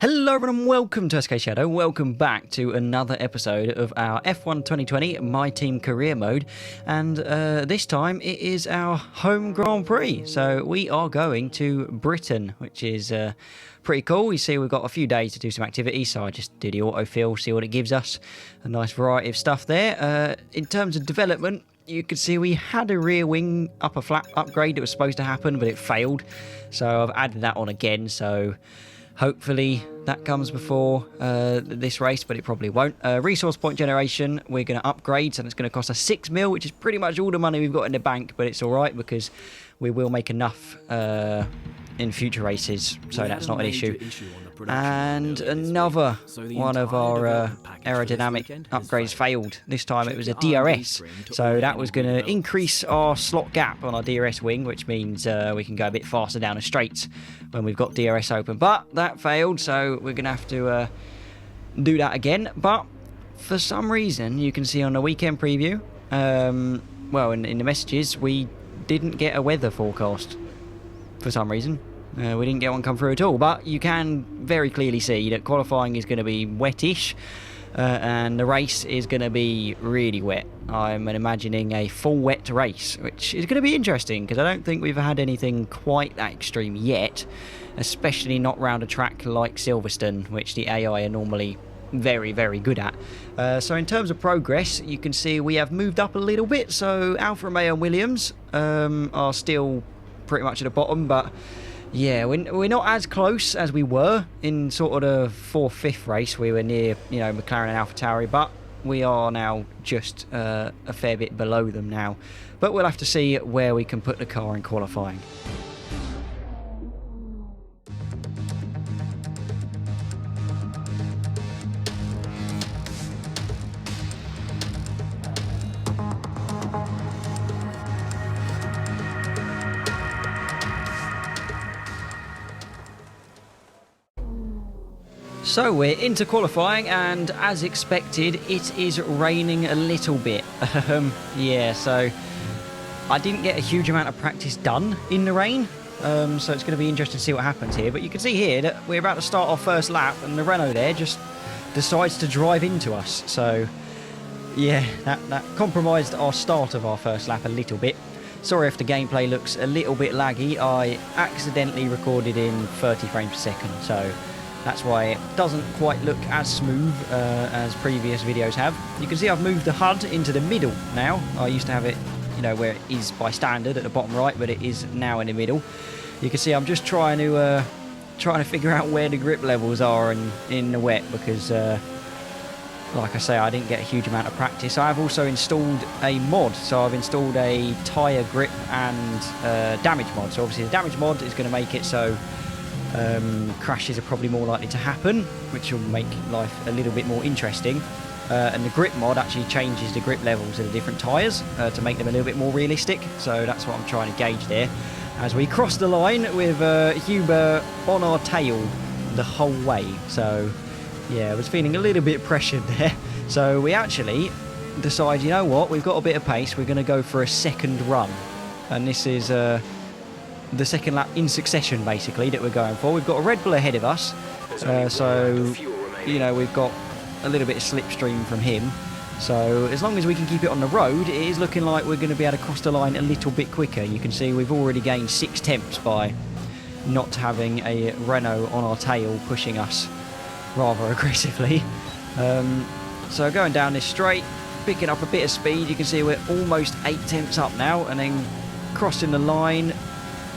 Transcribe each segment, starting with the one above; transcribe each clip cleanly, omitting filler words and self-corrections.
Hello everyone and welcome to SkShadow. Welcome back to another episode of our F1 2020 My Team Career Mode, and this time it is our home Grand Prix. So we are going to Britain, which is pretty cool. You see we've got a few days to do some activity, so I just do the autofill, see what it gives us. A nice variety of stuff there. In terms of development, you could see we had a rear wing upper flap upgrade that was supposed to happen, but it failed. So I've added that on again, so hopefully that comes before this race, but it probably won't. Resource point generation, we're going to upgrade, and it's going to cost us 6 mil, which is pretty much all the money we've got in the bank, but it's all right because we will make enough in future races, so that's not an issue. And another one of our aerodynamic upgrades failed. This time it was a DRS, so that was going to increase our slot gap on our DRS wing, which means we can go a bit faster down the straights when we've got DRS open. But that failed, so we're going to have to do that again. But for some reason, you can see on the weekend preview, well, in the messages, we didn't get a weather forecast for some reason. We didn't get one come through at all, but you can very clearly see that qualifying is going to be wettish, and the race is going to be really wet. I'm imagining a full wet race, which is going to be interesting because I don't think we've had anything quite that extreme yet, especially not round a track like Silverstone, which the AI are normally very, very good at. So in terms of progress, you can see we have moved up a little bit. So Alfa Romeo and Williams are still pretty much at the bottom, but yeah, we're not as close as we were in sort of the 4th, 5th race. We were near, McLaren and AlphaTauri, but we are now just a fair bit below them now. But we'll have to see where we can put the car in qualifying. So we're into qualifying, and as expected, it is raining a little bit. Yeah, so I didn't get a huge amount of practice done in the rain, so it's going to be interesting to see what happens here. But you can see here that we're about to start our first lap, and the Renault there just decides to drive into us. So yeah, that compromised our start of our first lap a little bit. Sorry if the gameplay looks a little bit laggy. I accidentally recorded in 30 frames per second, so that's why it doesn't quite look as smooth as previous videos have. You can see I've moved the HUD into the middle now. I used to have it, where it is by standard at the bottom right, but it is now in the middle. You can see I'm just trying to figure out where the grip levels are in the wet because, like I say, I didn't get a huge amount of practice. I've also installed a mod, so I've installed a tyre grip and damage mod. So obviously the damage mod is going to make it so crashes are probably more likely to happen, which will make life a little bit more interesting. And the grip mod actually changes the grip levels of the different tyres to make them a little bit more realistic. So that's what I'm trying to gauge there. As we cross the line with Huber on our tail the whole way. So yeah, I was feeling a little bit pressured there. So we actually decide, you know what, we've got a bit of pace, we're going to go for a second run. And this is the second lap in succession, basically, that we're going for. We've got a Red Bull ahead of us, so, we've got a little bit of slipstream from him. So as long as we can keep it on the road, it is looking like we're going to be able to cross the line a little bit quicker. You can see we've already gained 6 tenths by not having a Renault on our tail pushing us rather aggressively. So going down this straight, picking up a bit of speed, you can see we're almost 8 tenths up now, and then crossing the line,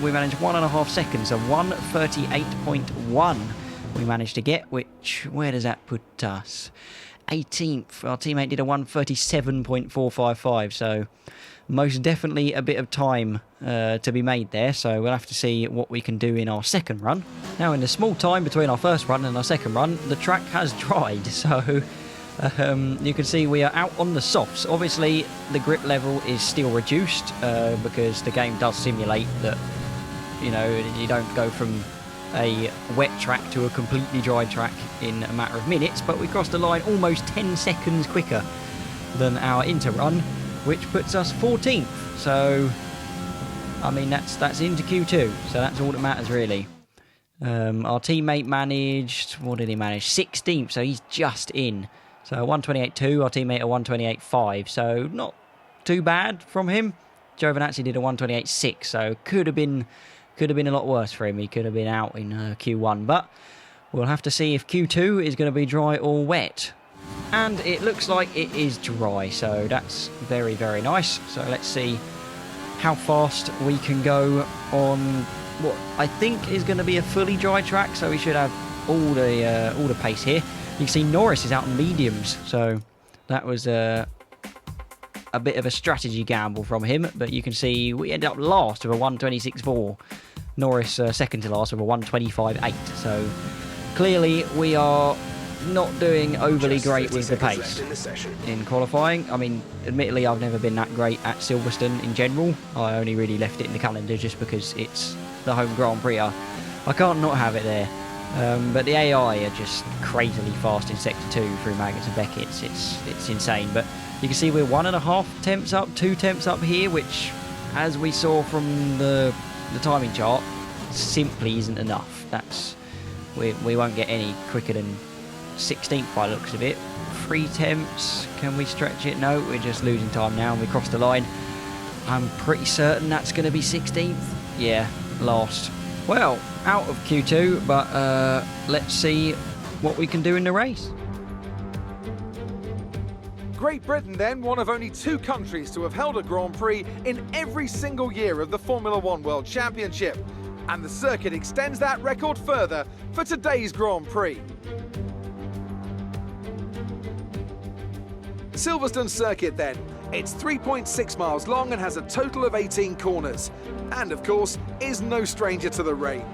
we managed 1.5 seconds, so 1:38.1 we managed to get, which, where does that put us? 18th. Our teammate did a 1:37.455, so most definitely a bit of time to be made there, so we'll have to see what we can do in our second run. Now, in the small time between our first run and our second run, the track has dried, so you can see we are out on the softs. Obviously, the grip level is still reduced because the game does simulate that you don't go from a wet track to a completely dry track in a matter of minutes, but we crossed the line almost 10 seconds quicker than our inter-run, which puts us 14th. So, I mean, that's into Q2, so that's all that matters, really. Our teammate managed, what did he manage? 16th, so he's just in. So 128.2, our teammate a 128.5, so not too bad from him. Giovinazzi did a 128.6, so could have been a lot worse for him. He could have been out in Q1, but we'll have to see if Q2 is going to be dry or wet. And it looks like it is dry, so that's very, very nice. So let's see how fast we can go on what I think is going to be a fully dry track, so we should have all the pace here. You can see Norris is out in mediums, so that was a bit of a strategy gamble from him, but you can see we ended up last with a 126.4. Norris second to last with a 125.8, so clearly we are not doing overly great with the pace in qualifying. I mean, admittedly, I've never been that great at Silverstone in general. I only really left it in the calendar just because it's the home Grand Prix. I can't not have it there. But the AI are just crazily fast in Sector 2 through Maggotts and Beckett's. It's insane. But you can see we're 1.5 temps up, 2 temps up here, which, as we saw from the timing chart, simply isn't enough. We won't get any quicker than 16th by the looks of it. 3 temps, can we stretch it? No, we're just losing time now and we crossed the line. I'm pretty certain that's going to be 16th. Yeah, last. Well, out of Q2, but let's see what we can do in the race. Great Britain then, one of only 2 countries to have held a Grand Prix in every single year of the Formula One World Championship. And the circuit extends that record further for today's Grand Prix. Silverstone circuit then. It's 3.6 miles long and has a total of 18 corners. And of course, is no stranger to the rain.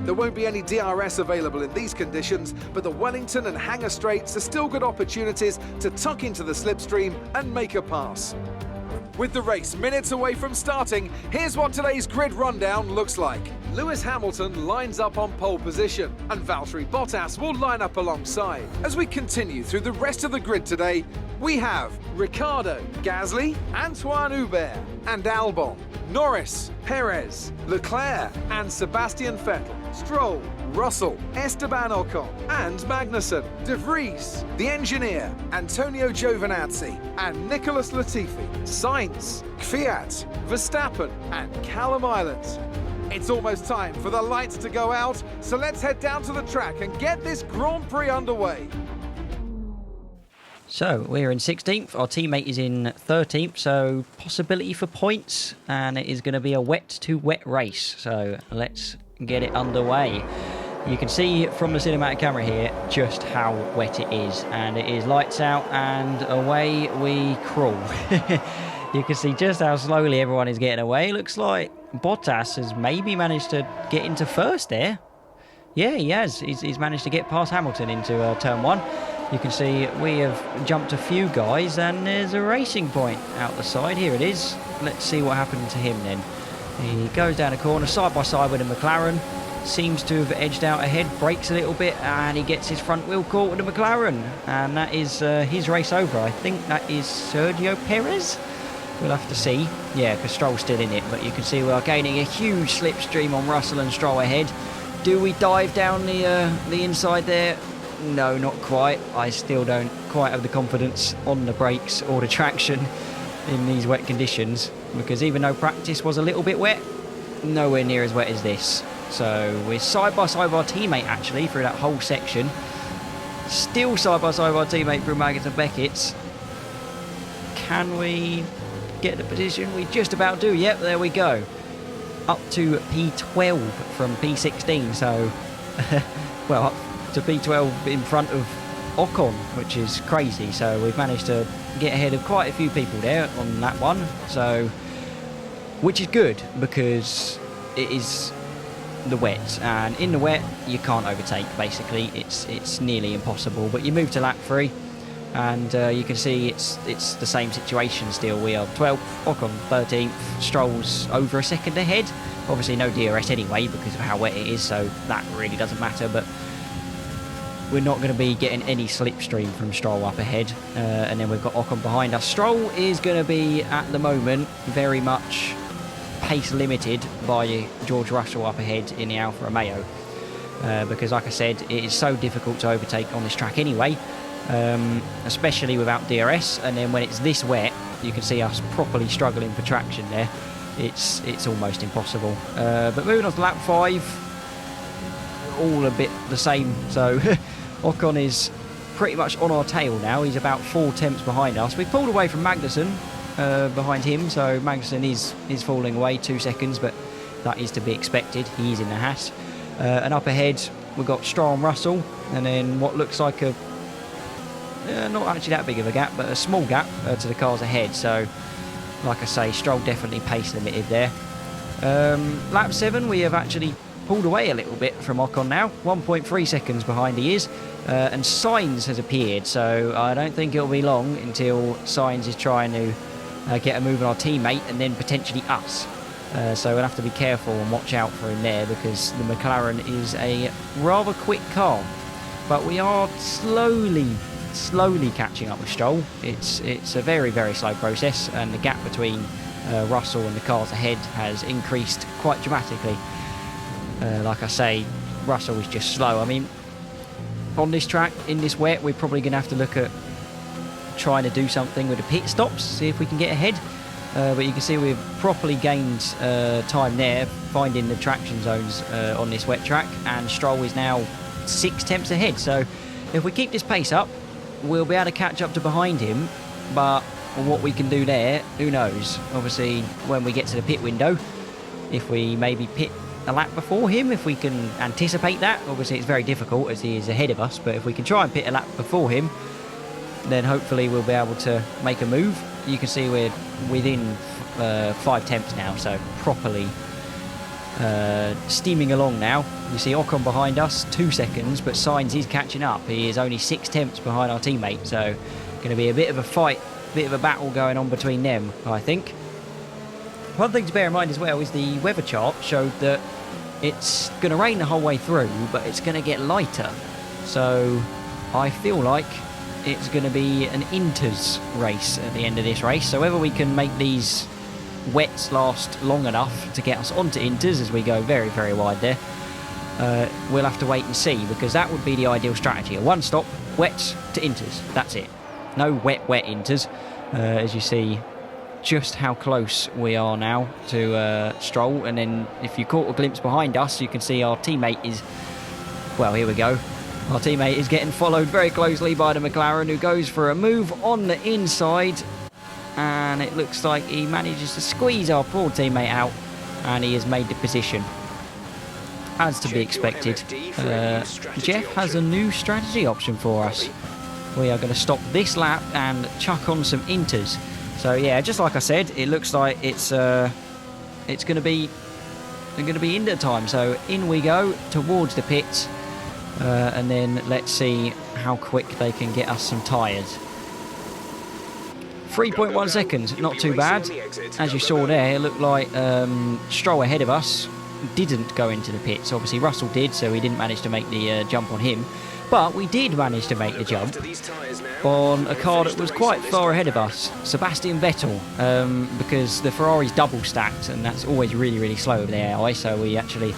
There won't be any DRS available in these conditions, but the Wellington and Hangar Straights are still good opportunities to tuck into the slipstream and make a pass. With the race minutes away from starting, here's what today's grid rundown looks like. Lewis Hamilton lines up on pole position, and Valtteri Bottas will line up alongside. As we continue through the rest of the grid today, we have Ricciardo, Gasly, Antoine Hubert, and Albon, Norris, Perez, Leclerc, and Sebastian Vettel, Stroll, Russell, Esteban Ocon, and Magnussen, De Vries, the engineer, Antonio Giovinazzi, and Nicholas Latifi, Sainz, Kvyat, Verstappen, and Callum Island. It's almost time for the lights to go out, so let's head down to the track and get this Grand Prix underway. So we're in 16th, our teammate is in 13th, so possibility for points, and it is going to be a wet to wet race, so let's get it underway. You can see from the cinematic camera here just how wet it is, and it is lights out and away we crawl. You can see just how slowly everyone is getting away. Looks like Bottas has maybe managed to get into first there. Yeah, he has. He's managed to get past Hamilton into turn 1. You can see we have jumped a few guys and there's a racing point out the side. Here it is. Let's see what happened to him then. He goes down a corner side by side with a McLaren. Seems to have edged out ahead, brakes a little bit, and he gets his front wheel caught with a McLaren. And that is his race over. I think that is Sergio Perez. We'll have to see. Yeah, because Stroll's still in it, but you can see we are gaining a huge slipstream on Russell and Stroll ahead. Do we dive down the inside there? No, not quite. I still don't quite have the confidence on the brakes or the traction in these wet conditions, because even though practice was a little bit wet, nowhere near as wet as this. So we're side by side with our teammate actually through that whole section. Still side by side with our teammate through Maggotts and Beckett's. Can we get the position? We just about do. Yep, there we go. Up to P12 from P16. So, well, up to P12 in front of Ocon, which is crazy. So we've managed to get ahead of quite a few people there on that one. So, which is good because it is the wet, and in the wet you can't overtake. Basically, it's nearly impossible. But you move to lap 3. And you can see it's the same situation still. We are 12th, Ocon 13th, Stroll's over a second ahead. Obviously no DRS anyway because of how wet it is, so that really doesn't matter. But we're not going to be getting any slipstream from Stroll up ahead. And then we've got Ocon behind us. Stroll is going to be, at the moment, very much pace limited by George Russell up ahead in the Alfa Romeo. because like I said, it is so difficult to overtake on this track anyway, especially without DRS, and then when it's this wet, you can see us properly struggling for traction there. It's almost impossible. But moving on to lap 5, all a bit the same. So Ocon is pretty much on our tail now. He's about 4 tenths behind us. We've pulled away from Magnussen behind him, so Magnussen is falling away 2 seconds, but that is to be expected. He's in the hat. And up ahead, we've got Stroll and Russell, and then what looks like a not actually that big of a gap, but a small gap to the cars ahead. So, like I say, Stroll definitely pace limited there. Lap 7, we have actually pulled away a little bit from Ocon now. 1.3 seconds behind he is. And Sainz has appeared, so I don't think it'll be long until Sainz is trying to get a move on our teammate and then potentially us. So we'll have to be careful and watch out for him there, because the McLaren is a rather quick car. But we are slowly catching up with Stroll. It's a very, very slow process, and the gap between Russell and the cars ahead has increased quite dramatically. Like I say, Russell is just slow. I mean, on this track, in this wet, we're probably going to have to look at trying to do something with the pit stops, see if we can get ahead. But you can see we've properly gained time there, finding the traction zones on this wet track, and Stroll is now 6 tenths ahead. So if we keep this pace up, we'll be able to catch up to behind him, but what we can do there, who knows. Obviously, when we get to the pit window, if we maybe pit a lap before him, if we can anticipate that. Obviously, it's very difficult as he is ahead of us, but if we can try and pit a lap before him, then hopefully we'll be able to make a move. You can see we're within 5 tenths now, so properly steaming along now. You see Ocon behind us, 2 seconds, but Sainz is catching up. He is only 6 tenths behind our teammate, so going to be a bit of a fight, bit of a battle going on between them, I think. One thing to bear in mind as well is the weather chart showed that it's going to rain the whole way through, but it's going to get lighter. So I feel like it's going to be an inters race at the end of this race. So whether we can make these wets last long enough to get us onto inters as we go very, very wide there, we'll have to wait and see, because that would be the ideal strategy. A one-stop, wets to inters. That's it. No wet inters. As you see just how close we are now to Stroll, and then if you caught a glimpse behind us, you can see our teammate is, well, here we go. Our teammate is getting followed very closely by the McLaren, who goes for a move on the inside, and it looks like he manages to squeeze our poor teammate out, and he has made the position. As to be expected, Jeff has a new strategy option for us. We are going to stop this lap and chuck on some inters. So yeah, just like I said, it looks like it's going to be inter time. So in we go towards the pits, and then let's see how quick they can get us some tyres. 3.1 seconds, not too bad. As you saw there, it looked like Stroll ahead of us didn't go into the pits. Obviously Russell did, so we didn't manage to make the jump on him. But we did manage to make the jump on a car that was quite far ahead of us, Sebastian Vettel, because the Ferrari's double stacked, and that's always really, really slow over the AI, so we actually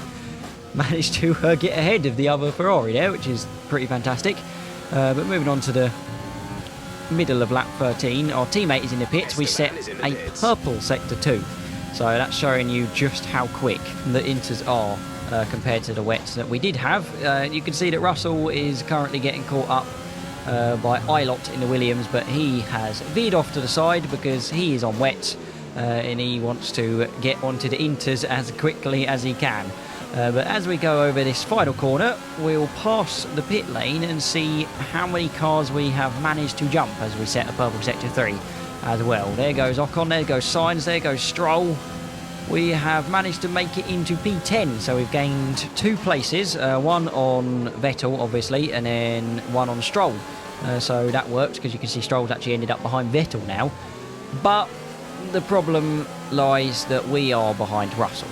managed to get ahead of the other Ferrari there, which is pretty fantastic. But moving on to the middle of lap 13, our teammate is in the pits. We set a purple sector 2, so that's showing you just how quick the inters are compared to the wets that we did have. You can see that Russell is currently getting caught up by Ilott in the Williams, but he has veered off to the side because he is on wet, and he wants to get onto the inters as quickly as he can. But as we go over this final corner, we'll pass the pit lane and see how many cars we have managed to jump as we set a purple sector 3 as well. There goes Ocon, there goes Sainz, there goes Stroll. We have managed to make it into P10, so we've gained 2 places, one on Vettel obviously, and then one on Stroll. So that worked, because you can see Stroll's actually ended up behind Vettel now. But the problem lies that we are behind Russell.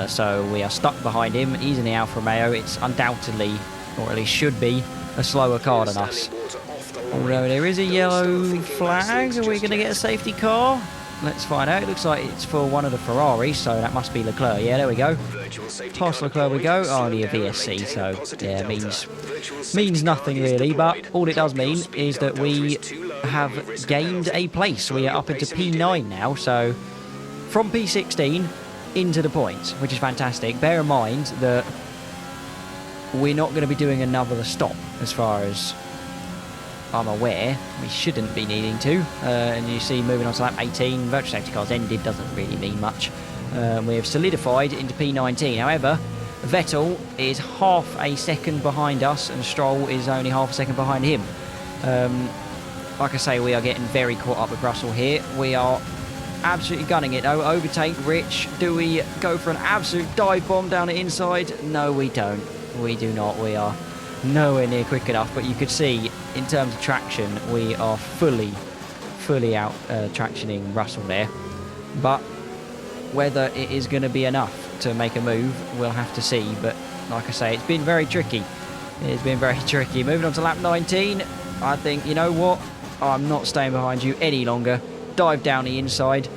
So we are stuck behind him. He's in the Alfa Romeo. It's undoubtedly, or at least should be, a slower car than us. Although there is a yellow flag, are we going to get a safety car? Let's find out. It looks like it's for one of the Ferraris, so that must be Leclerc. Yeah, there we go. Past Leclerc we go. Only a VSC, so yeah, means nothing really. But all it does mean is that we have gained a place. We are up into P9 now, so from P16 into the points, which is fantastic. Bear in mind that we're not going to be doing another stop as far as I'm aware. We shouldn't be needing to. And you see, moving on to lap 18, virtual safety cars ended, doesn't really mean much. We have solidified into P19. However, Vettel is half a second behind us and Stroll is only half a second behind him. Like I say, we are getting very caught up with Russell here. We are absolutely gunning it though. Overtake Rich. Do we go for an absolute dive bomb down the inside? No, we don't. We do not. We are nowhere near quick enough, but you could see in terms of traction we are fully out tractioning Russell there. But whether it is going to be enough to make a move, we'll have to see. But like I say, it's been very tricky. It's been very tricky. Moving on to lap 19, I think, you know what, I'm not staying behind you any longer. Dive down the inside,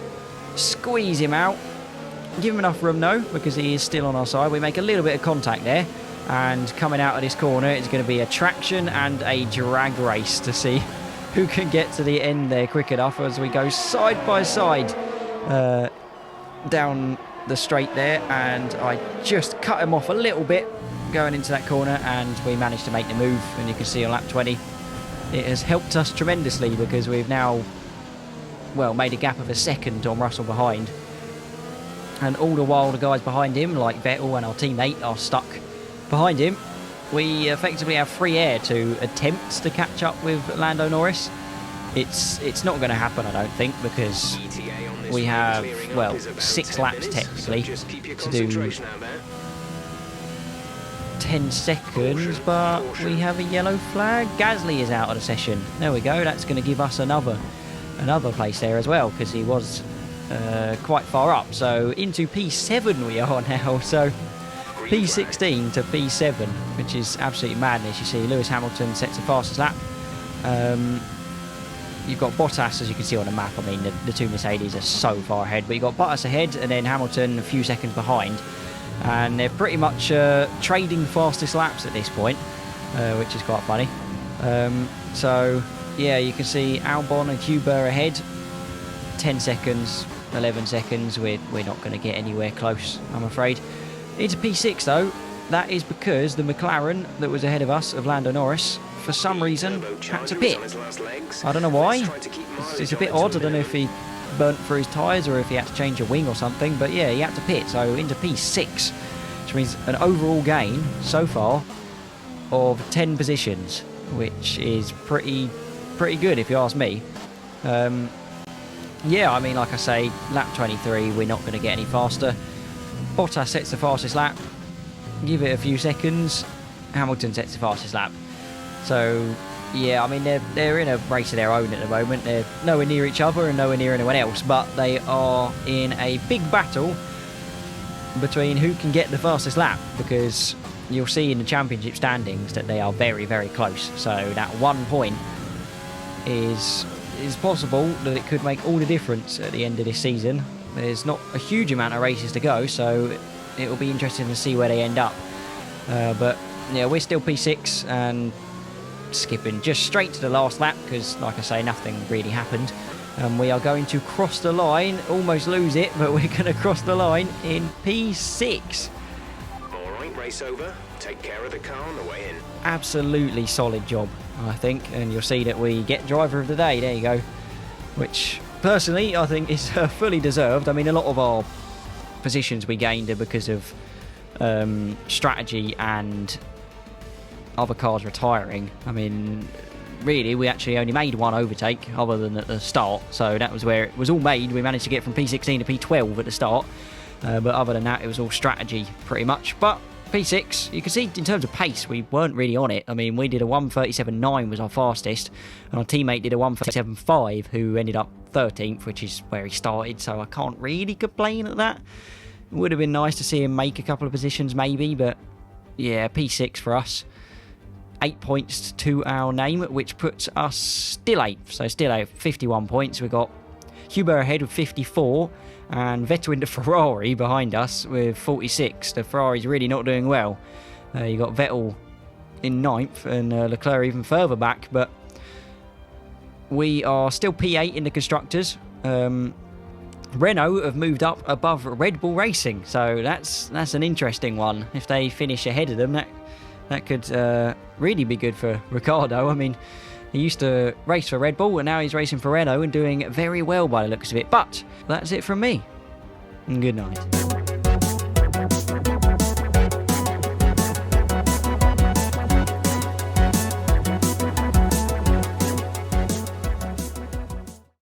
squeeze him out, give him enough room though, because he is still on our side. We make a little bit of contact there. And coming out of this corner, it's going to be a traction and a drag race to see who can get to the end there quick enough as we go side by side down the straight there. And I just cut him off a little bit going into that corner, and we managed to make the move. And you can see on lap 20, it has helped us tremendously because we've now, well, made a gap of a second on Russell behind. And all the while, the guys behind him, like Vettel and our teammate, are stuck behind him. We effectively have free air to attempt to catch up with Lando Norris. It's not going to happen, I don't think, because we have, well, 6 laps technically to do 10 seconds, but we have a yellow flag. Gasly is out of the session. There we go. That's going to give us another place there as well, because he was quite far up. So into P7 we are now. So P16 to P7, which is absolutely madness. You see Lewis Hamilton sets the fastest lap. You've got Bottas, as you can see on the map. I mean, the two Mercedes are so far ahead, but you've got Bottas ahead and then Hamilton a few seconds behind. And they're pretty much trading fastest laps at this point, which is quite funny. So, yeah, you can see Albon and Cuba ahead. 10 seconds, 11 seconds. We're not going to get anywhere close, I'm afraid. Into P6 though, that is because the McLaren that was ahead of us, of Lando Norris, for some reason had to pit. I don't know why. It's a bit odd. I don't know if he burnt through his tyres or if he had to change a wing or something, but yeah, he had to pit. So into P6, which means an overall gain so far of 10 positions, which is pretty good if you ask me. Yeah, I mean, like I say, lap 23, we're not going to get any faster. Bottas sets the fastest lap. Give it a few seconds. Hamilton sets the fastest lap. So, yeah, I mean, they're in a race of their own at the moment. They're nowhere near each other and nowhere near anyone else, but they are in a big battle between who can get the fastest lap, because you'll see in the championship standings that they are very, very close. So that 1 point is possible that it could make all the difference at the end of this season. There's not a huge amount of races to go, so it will be interesting to see where they end up. But yeah, we're still P6 and skipping just straight to the last lap because, like I say, nothing really happened. We are going to cross the line, almost lose it, but we're going to cross the line in P6. All right, race over. Take care of the car on the way in. Absolutely solid job, I think, and you'll see that we get driver of the day. There you go, which personally I think is fully deserved. I mean, a lot of our positions we gained are because of strategy and other cars retiring. I mean, really, we actually only made one overtake other than at the start, so that was where it was all made. We managed to get from P16 to P12 at the start, but other than that, it was all strategy pretty much. But P6, you can see in terms of pace, we weren't really on it. I mean, we did a 1:37.9 was our fastest, and our teammate did a 1:37.5, who ended up 13th, which is where he started, so I can't really complain at that. It would have been nice to see him make a couple of positions maybe, but yeah, P6 for us. 8 points to our name, which puts us still 8th, so still 51 points. We've got Huber ahead with 54, and Vettel into Ferrari behind us with 46. The Ferrari's really not doing well. You got Vettel in 9th and Leclerc even further back, but we are still P8 in the constructors. Renault have moved up above Red Bull Racing, so that's an interesting one. If they finish ahead of them, that could really be good for Ricciardo. I mean, he used to race for Red Bull, and now he's racing for Renault and doing very well by the looks of it. But that's it from me, and good night.